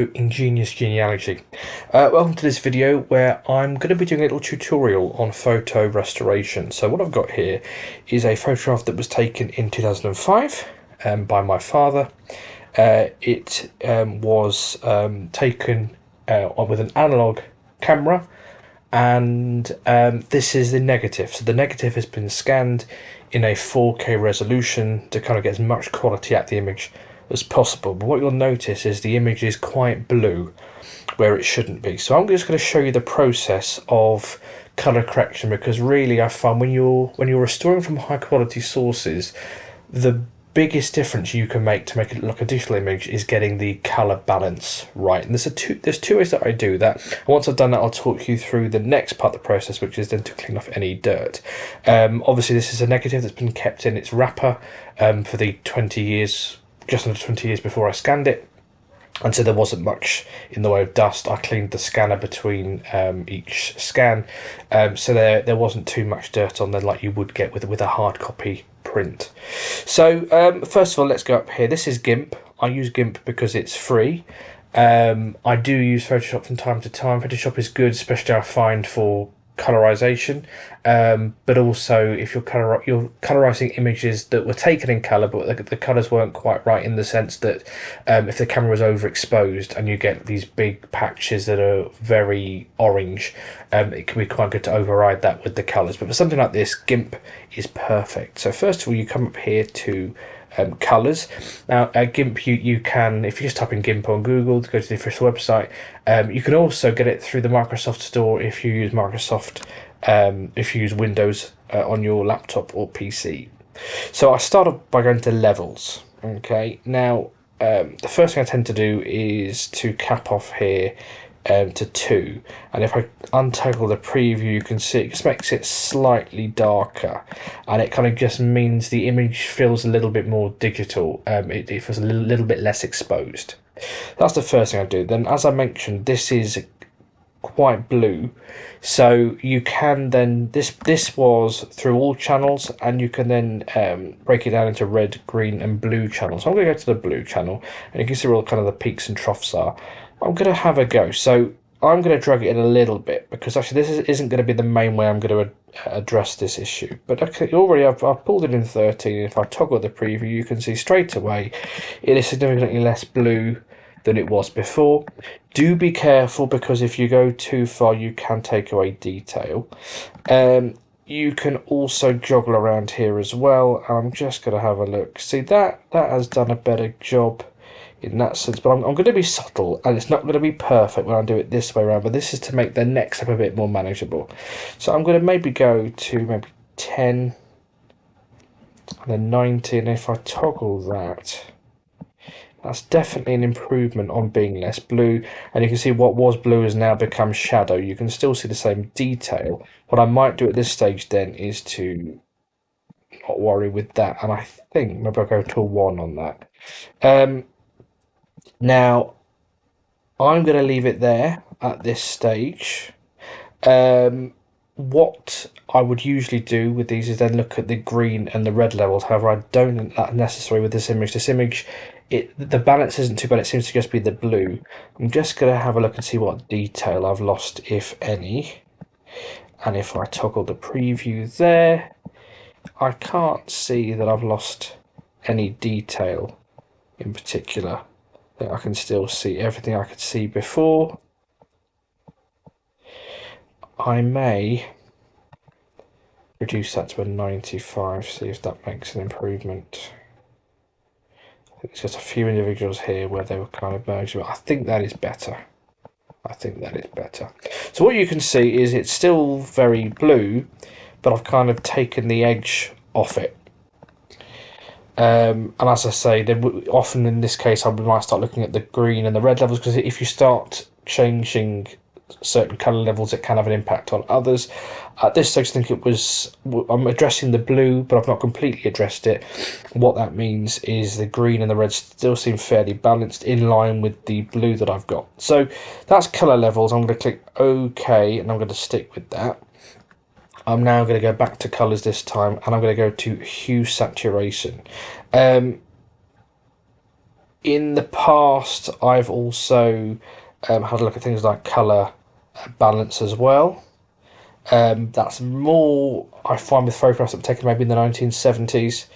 Ingenious genealogy. Welcome to this video where I'm going to be doing a little tutorial on photo restoration. So what I've got here is a photograph that was taken in 2005 by my father. It was taken with an analog camera, and this is the negative. So the negative has been scanned in a 4K resolution to kind of get as much quality out the image as possible. But what you'll notice is the image is quite blue where it shouldn't be. So I'm just going to show you the process of color correction, because really I find when you're restoring from high quality sources, the biggest difference you can make to make it look like a digital image is getting the color balance right. And there's two ways that I do that. And once I've done that, I'll talk you through the next part of the process, which is then to clean off any dirt. Obviously this is a negative that's been kept in its wrapper for the 20 years, just under 20 years before I scanned it. And so there wasn't much in the way of dust. I cleaned the scanner between each scan, so there wasn't too much dirt on there like you would get with a hard copy print. So first of all, let's go up here. This is GIMP. I use GIMP because it's free. I do use Photoshop from time to time. Photoshop is good, especially I find for colorization, but also if you're colorizing images that were taken in color but the colors weren't quite right, in the sense that if the camera was overexposed and you get these big patches that are very orange, it can be quite good to override that with the colors. But for something like this, GIMP is perfect. So first of all, you come up here to colors. Now GIMP, you can, if you just type in GIMP on Google to go to the official website, you can also get it through the Microsoft Store if you use Microsoft, if you use Windows on your laptop or PC. So I start off by going to levels. Okay, now the first thing I tend to do is to cap off here to 2, and if I untoggle the preview, you can see it just makes it slightly darker, and it kind of just means the image feels a little bit more digital. It feels a little bit less exposed. That's the first thing I do. Then, as I mentioned, this is quite blue, so you can then this was through all channels, and you can then break it down into red, green and blue channels. So I'm going to go to the blue channel, and you can see where all kind of the peaks and troughs are. I'm going to have a go. So I'm going to drag it in a little bit, because actually this isn't going to be the main way I'm going to address this issue. But okay, already I've pulled it in 13. If I toggle the preview, you can see straight away it is significantly less blue than it was before. Do be careful, because if you go too far, you can take away detail. You can also joggle around here as well. I'm just going to have a look. See, that has done a better job in that sense, but I'm going to be subtle, and it's not going to be perfect when I do it this way around, but this is to make the next step a bit more manageable. So I'm going to maybe go to maybe 10 and then 90, and if I toggle that, that's definitely an improvement on being less blue, and you can see what was blue has now become shadow. You can still see the same detail. What I might do at this stage then is to not worry with that, and I think maybe I'll go to a 1 on that. Now, I'm going to leave it there at this stage. What I would usually do with these is then look at the green and the red levels. However, I don't think that's necessary with this image. This image, the balance isn't too bad. It seems to just be the blue. I'm just going to have a look and see what detail I've lost, if any. And if I toggle the preview there, I can't see that I've lost any detail in particular. I can still see everything I could see before. I may reduce that to a 95, see if that makes an improvement. It's just a few individuals here where they were kind of merged, but I think that is better. I think that is better. So what you can see is it's still very blue, but I've kind of taken the edge off it. And as I say, often in this case, I might start looking at the green and the red levels, because if you start changing certain colour levels, it can have an impact on others. At this stage, I think I'm addressing the blue, but I've not completely addressed it. What that means is the green and the red still seem fairly balanced, in line with the blue that I've got. So that's colour levels. I'm going to click OK, and I'm going to stick with that. I'm now going to go back to colours this time, and I'm going to go to hue saturation. In the past, I've also had a look at things like colour balance as well. That's more I find with photographs that were taken maybe in the 1970s.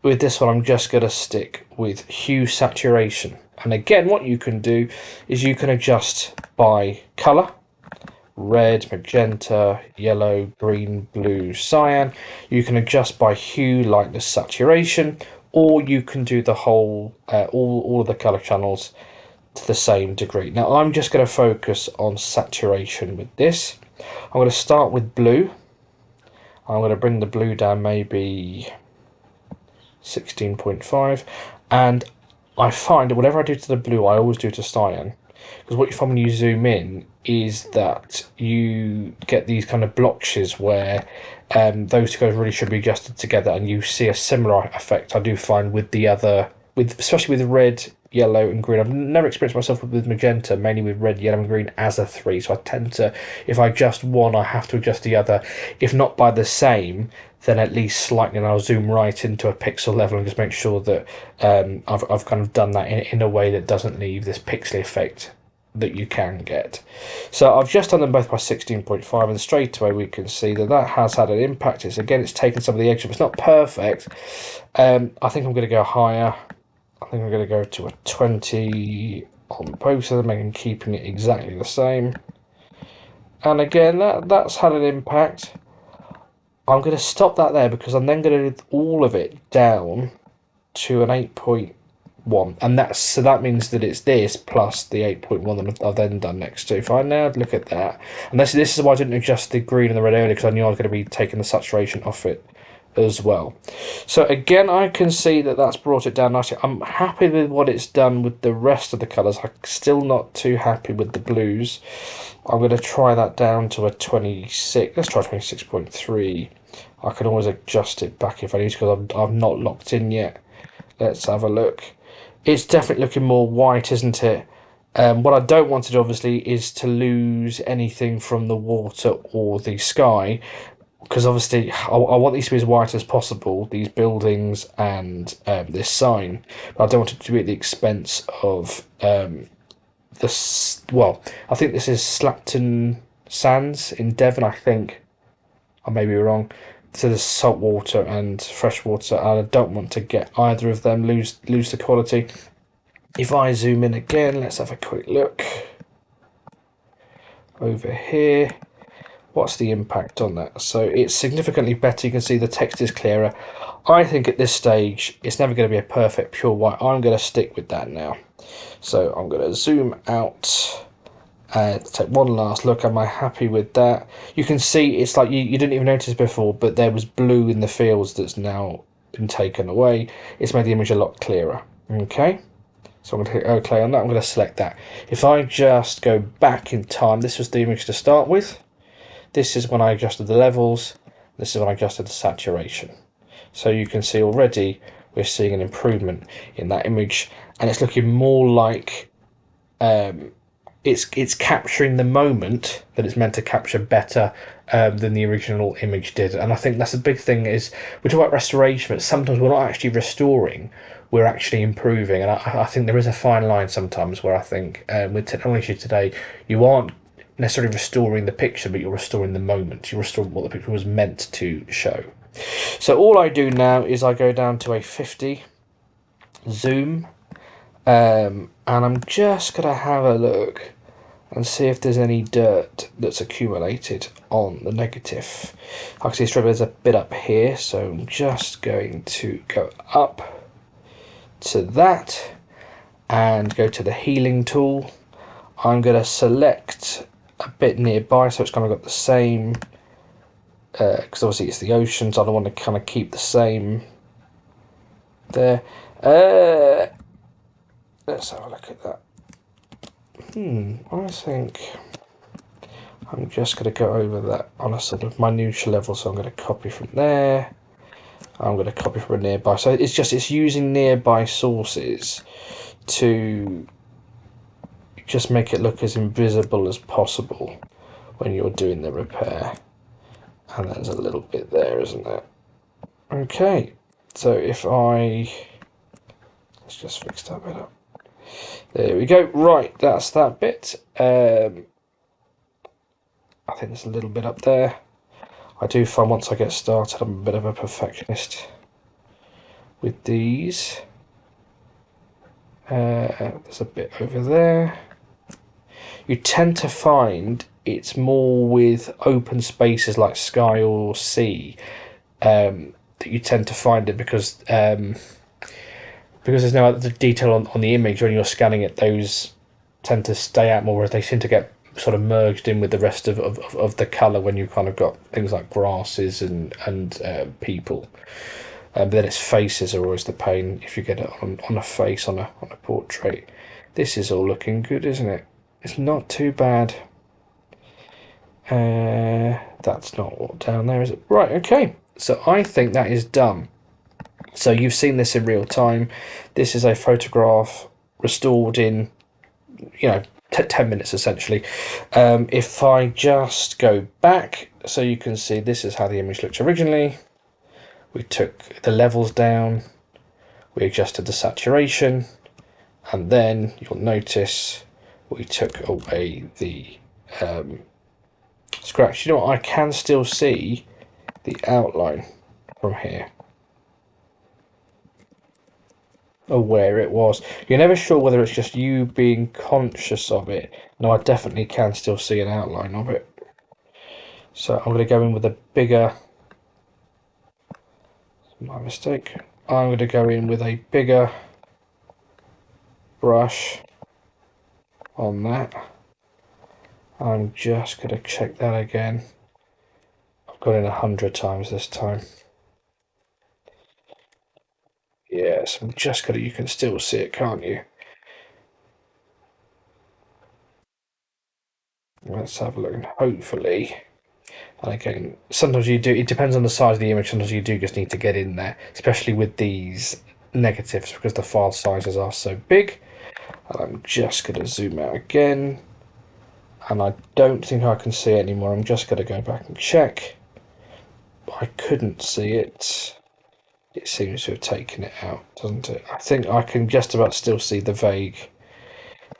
With this one, I'm just going to stick with hue saturation. And again, what you can do is you can adjust by colour. Red, magenta, yellow, green, blue, cyan. You can adjust by hue, lightness, saturation, or you can do the whole, all of the colour channels to the same degree. Now I'm just going to focus on saturation with this. I'm going to start with blue. I'm going to bring the blue down maybe 16.5, and I find that whatever I do to the blue, I always do to cyan. Because what you find when you zoom in is that you get these kind of blotches where those two colours really should be adjusted together, and you see a similar effect I do find with the other, especially with red, yellow and green. I've never experienced myself with magenta, mainly with red, yellow and green as a 3, so I tend to, if I adjust one, I have to adjust the other, if not by the same, then at least slightly, and I'll zoom right into a pixel level and just make sure that I've kind of done that in a way that doesn't leave this pixely effect that you can get. So I've just done them both by 16.5, and straight away we can see that that has had an impact. It's taken some of the edge off. It's not perfect. I think I'm going to go higher. I think I'm going to go to a 20 on both of them and keeping it exactly the same. And again, that's had an impact. I'm going to stop that there because I'm then going to do all of it down to an 8.1, and that means that it's this plus the 8.1 that I've then done next to. If I now look at that, and this is why I didn't adjust the green and the red earlier, because I knew I was going to be taking the saturation off it as well. So again, I can see that that's brought it down nicely. I'm happy with what it's done with the rest of the colours. I'm still not too happy with the blues. I'm going to try that down to a 26. Let's try 26.3. I can always adjust it back if I need to, because I'm not locked in yet. Let's have a look. It's definitely looking more white, isn't it? What I don't want to do, obviously, is to lose anything from the water or the sky, because obviously I want these to be as white as possible, these buildings and this sign, but I don't want it to be at the expense of this. Well, I think this is Slapton Sands in Devon, I think. I may be wrong. So there's salt water and fresh water, and I don't want to get either of them lose the quality. If I zoom in again, let's have a quick look over here. What's the impact on that? So it's significantly better. You can see the text is clearer. I think at this stage it's never going to be a perfect pure white. I'm going to stick with that now. So I'm going to zoom out. Take one last look. Am I happy with that? You can see it's like you didn't even notice before, but there was blue in the fields that's now been taken away. It's made the image a lot clearer. Okay, so I'm going to hit OK on that. I'm going to select that. If I just go back in time, this was the image to start with. This is when I adjusted the levels. This is when I adjusted the saturation. So you can see already we're seeing an improvement in that image, and it's looking more like it's capturing the moment that it's meant to capture better than the original image did. And I think that's a big thing. Is we talk about restoration, but sometimes we're not actually restoring, we're actually improving. And I think there is a fine line sometimes where I think with technology today, you aren't necessarily restoring the picture, but you're restoring the moment. You're restoring what the picture was meant to show. So all I do now is I go down to a 50 zoom, and I'm just going to have a look and see if there's any dirt that's accumulated on the negative. I can see straight away there's a bit up here, so I'm just going to go up to that and go to the healing tool. I'm going to select a bit nearby, so it's kind of got the same, because obviously it's the ocean, so I don't want to kind of keep the same there. Let's have a look at that. I think I'm just going to go over that on a sort of minutiae level, so I'm going to copy from there. I'm going to copy from a nearby. So it's using nearby sources to just make it look as invisible as possible when you're doing the repair. And there's a little bit there, isn't there? Okay, so if I Let's just fix that bit up. There we go. Right, that's that bit. I think there's a little bit up there. I do find once I get started, I'm a bit of a perfectionist with these. There's a bit over there. You tend to find it's more with open spaces like sky or sea that you tend to find it because there's no other detail on the image when you're scanning it. Those tend to stay out more, whereas they seem to get sort of merged in with the rest of the colour when you kind of got things like grasses and people. But then its faces are always the pain if you get it on a face on a portrait. This is all looking good, isn't it? It's not too bad. That's not what down there, is it? Right, okay. So I think that is done. So you've seen this in real time. This is a photograph restored in, 10 minutes essentially. If I just go back, so you can see this is how the image looked originally. We took the levels down, we adjusted the saturation, and then you'll notice we took away the scratch. You know what, I can still see the outline from here, or where it was. You're never sure whether it's just you being conscious of it. No, I definitely can still see an outline of it. So I'm going to go in with a bigger, my mistake, I'm going to go in with a bigger brush on that. I'm just going to check that again. I've got in 100 times this time. Yes, I'm just going to, you can still see it, can't you? Let's have a look, and hopefully, and again, sometimes you do, it depends on the size of the image, sometimes you do just need to get in there, especially with these negatives, because the file sizes are so big. And I'm just going to zoom out again, and I don't think I can see it anymore. I'm just going to go back and check. I couldn't see it. It seems to have taken it out, doesn't it? I think I can just about still see the vague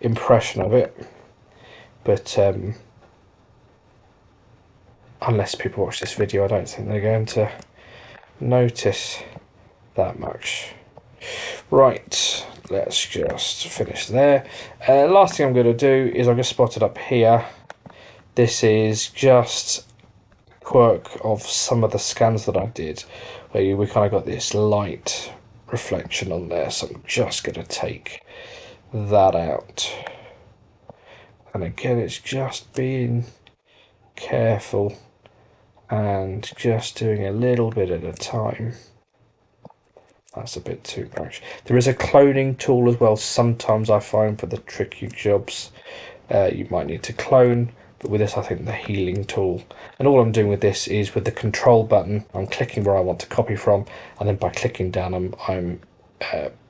impression of it, but unless people watch this video, I don't think they're going to notice that much. Right, let's just finish there. Last thing I'm going to do is I'm going to spot it up here. This is just quirk of some of the scans that I did, where we kind of got this light reflection on there, so I'm just going to take that out. And again, it's just being careful and just doing a little bit at a time. That's a bit too much. There is a cloning tool as well. Sometimes I find for the tricky jobs you might need to clone, but with this I think the healing tool. And all I'm doing with this is with the control button, I'm clicking where I want to copy from, and then by clicking down I'm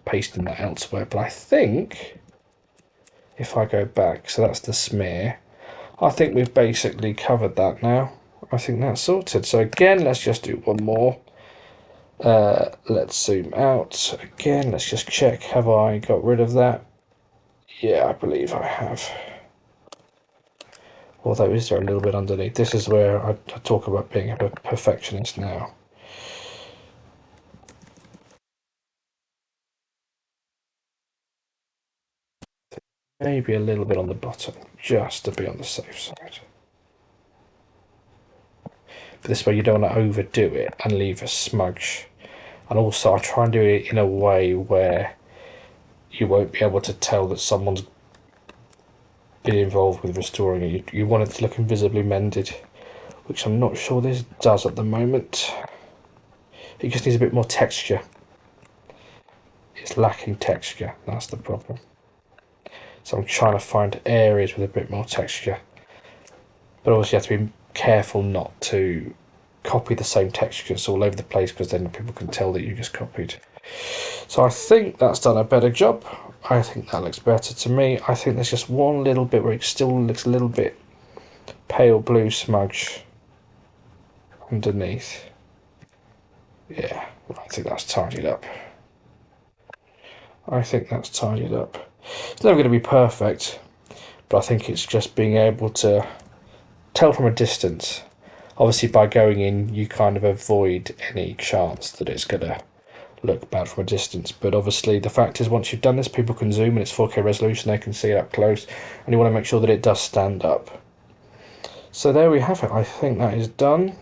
pasting that elsewhere. But I think if I go back, so that's the smear, I think we've basically covered that now. I think that's sorted. So again, let's just do one more. Let's zoom out again. Let's just check, have I got rid of that? Yeah, I believe I have. Although, is there a little bit underneath? This is where I talk about being a perfectionist now. Maybe a little bit on the bottom, just to be on the safe side. But this way you don't want to overdo it and leave a smudge. And also I try and do it in a way where you won't be able to tell that someone's been involved with restoring it. You want it to look invisibly mended, which I'm not sure this does at the moment. It just needs a bit more texture. It's lacking texture, that's the problem. So I'm trying to find areas with a bit more texture. But obviously you have to be careful not to copy the same textures all over the place, because then people can tell that you just copied. So I think that's done a better job. I think that looks better to me. I think there's just one little bit where it still looks a little bit pale blue smudge underneath. Yeah, I think that's tidied up. I think that's tidied up. It's never going to be perfect, but I think it's just being able to tell from a distance. Obviously, by going in, you kind of avoid any chance that it's going to look bad from a distance. But obviously, the fact is, once you've done this, people can zoom and it's 4K resolution, they can see it up close, and you want to make sure that it does stand up. So there we have it. I think that is done.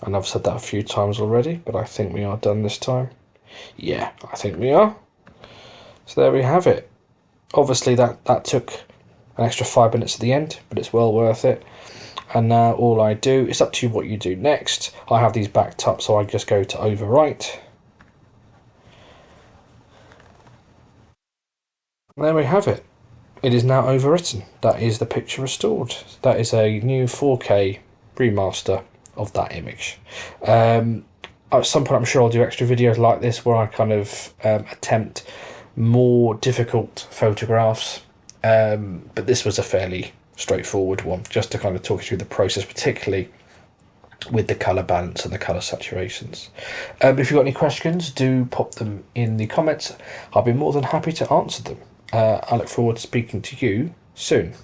And I've said that a few times already, but I think we are done this time. Yeah, I think we are. So there we have it. Obviously, that took an extra 5 minutes at the end, but it's well worth it. And now all I do, it's up to you what you do next. I have these backed up, so I just go to overwrite. And there we have it. It is now overwritten. That is the picture restored. That is a new 4K remaster of that image. At some point, I'm sure I'll do extra videos like this where I kind of attempt more difficult photographs. But this was a fairly straightforward one, just to kind of talk you through the process, particularly with the colour balance and the colour saturations. If you've got any questions, do pop them in the comments. I'll be more than happy to answer them. I look forward to speaking to you soon.